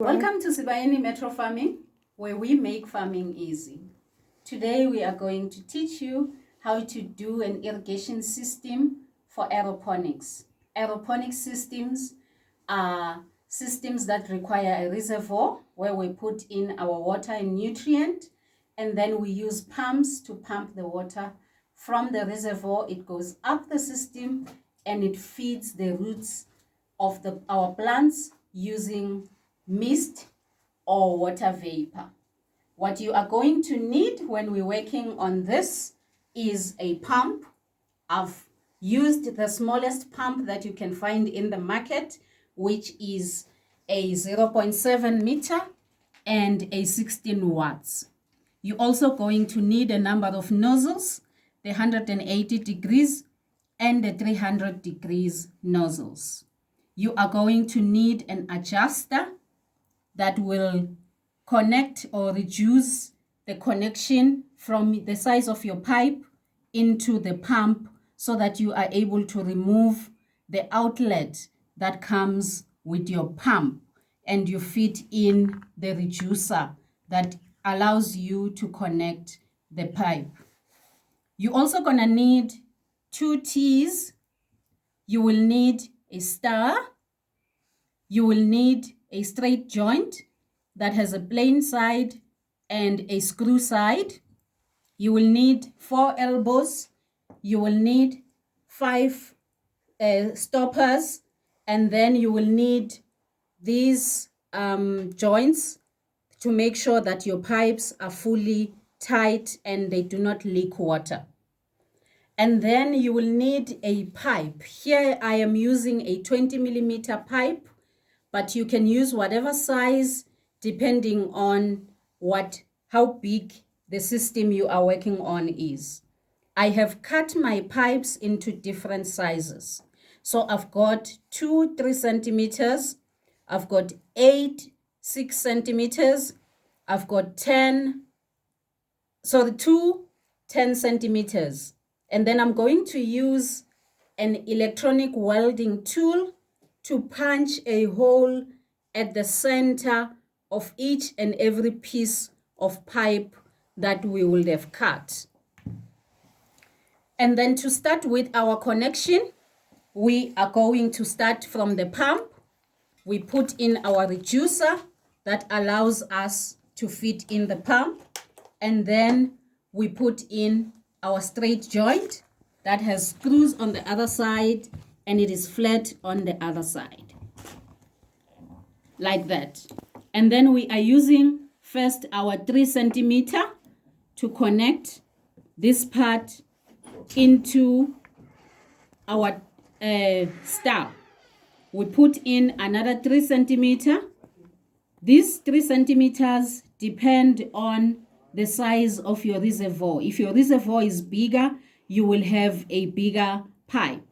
Welcome to Sibayeni Metro Farming, where we make farming easy. Today we are going to teach you how to do an irrigation system for aeroponics. Aeroponics systems are systems that require a reservoir where we put in our water and nutrient, and then we use pumps to pump the water from the reservoir. It goes up the system and it feeds the roots of our plants using mist or water vapor. What you are going to need when we're working on this is a pump. I've used the smallest pump that you can find in the market, which is a 0.7 meter and a 16 watts. You're also going to need a number of nozzles, the 180 degrees and the 300 degrees nozzles. You are going to need an adjuster that will connect or reduce the connection from the size of your pipe into the pump so that you are able to remove the outlet that comes with your pump, and you fit in the reducer that allows you to connect the pipe. You're also gonna need 2 T's. You will need a star. You will need a straight joint that has a plain side and a screw side. You will need 4 elbows. You will need 5 stoppers, and then you will need these joints to make sure that your pipes are fully tight and they do not leak water. And then you will need a pipe. Here I am using a 20 millimeter pipe, but you can use whatever size depending on how big the system you are working on is. I have cut my pipes into different sizes. So I've got 2 3 centimeters, I've got 8 6 centimeters, I've got 2 10 centimeters. And then I'm going to use an electronic welding tool to punch a hole at the center of each and every piece of pipe that we will have cut. And then to start with our connection, we are going to start from the pump. We put in our reducer that allows us to fit in the pump, and then we put in our straight joint that has screws on the other side and it is flat on the other side, like that. And then we are using first our 3 centimeter to connect this part into our star. We put in another 3 centimeter. These 3 centimeters depend on the size of your reservoir. If your reservoir is bigger, you will have a bigger pipe.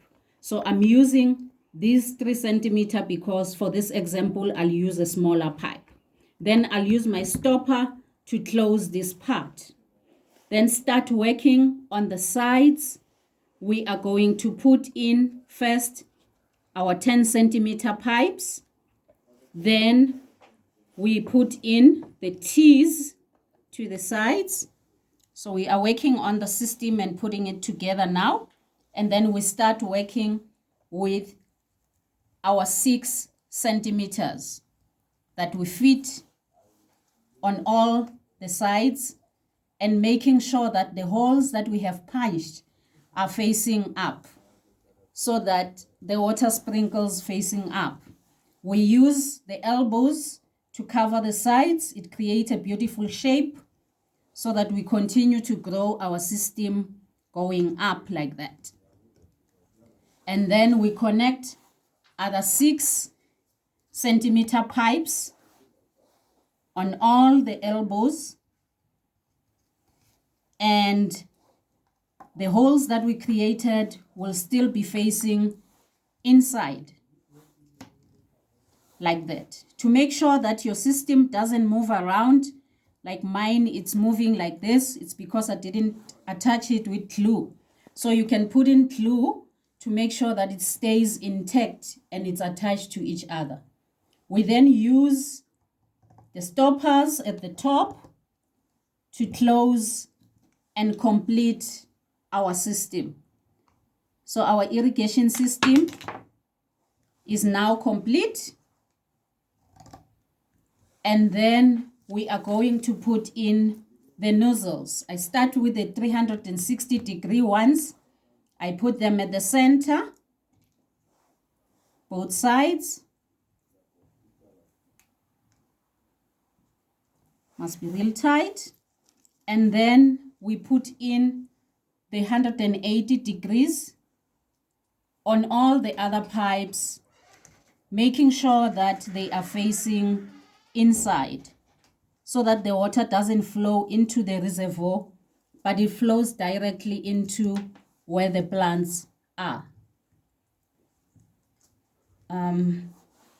So I'm using this 3 centimeter because for this example, I'll use a smaller pipe. Then I'll use my stopper to close this part. Then start working on the sides. We are going to put in first our 10 centimeter pipes. Then we put in the T's to the sides. So we are working on the system and putting it together now. And then we start working with our 6 centimeters that we fit on all the sides, and making sure that the holes that we have punched are facing up so that the water sprinkles facing up. We use the elbows to cover the sides. It creates a beautiful shape so that we continue to grow our system going up like that. And then we connect other 6 centimeter pipes on all the elbows, and the holes that we created will still be facing inside like that, to make sure that your system doesn't move around. Like mine, it's moving like this. It's because I didn't attach it with glue. So you can put in glue to make sure that it stays intact and it's attached to each other. We then use the stoppers at the top to close and complete our system. So our irrigation system is now complete. And then we are going to put in the nozzles. I start with the 360-degree ones. I put them at the center, both sides. Must be real tight. And then we put in the 180 degrees on all the other pipes, making sure that they are facing inside so that the water doesn't flow into the reservoir, but it flows directly into where the plants are.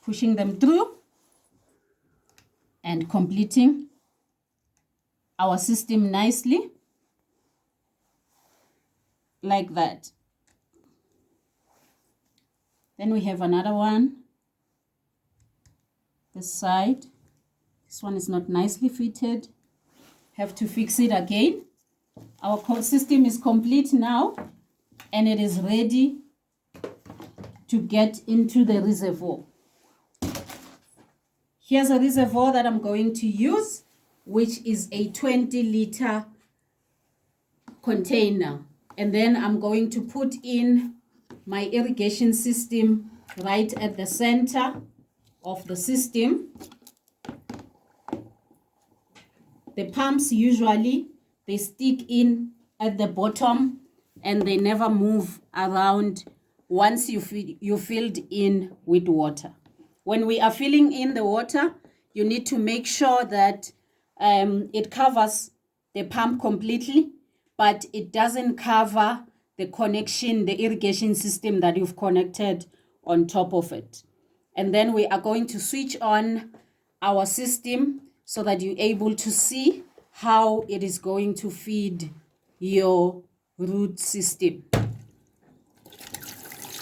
Pushing them through and completing our system nicely like that. Then we have another one this side. This one is not nicely fitted. Have to fix it again. Our system is complete now and it is ready to get into the reservoir. Here's a reservoir that I'm going to use, which is a 20-liter container. And then I'm going to put in my irrigation system right at the center of the system. The pumps usually, they stick in at the bottom and they never move around once you filled in with water. When we are filling in the water, you need to make sure that it covers the pump completely, but it doesn't cover the connection, the irrigation system that you've connected on top of it. And then we are going to switch on our system so that you're able to see how it is going to feed your root system.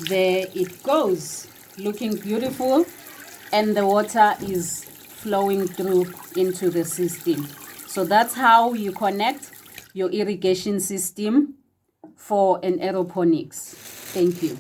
There it goes, looking beautiful, and the water is flowing through into the system. So that's how you connect your irrigation system for an aeroponics. Thank you.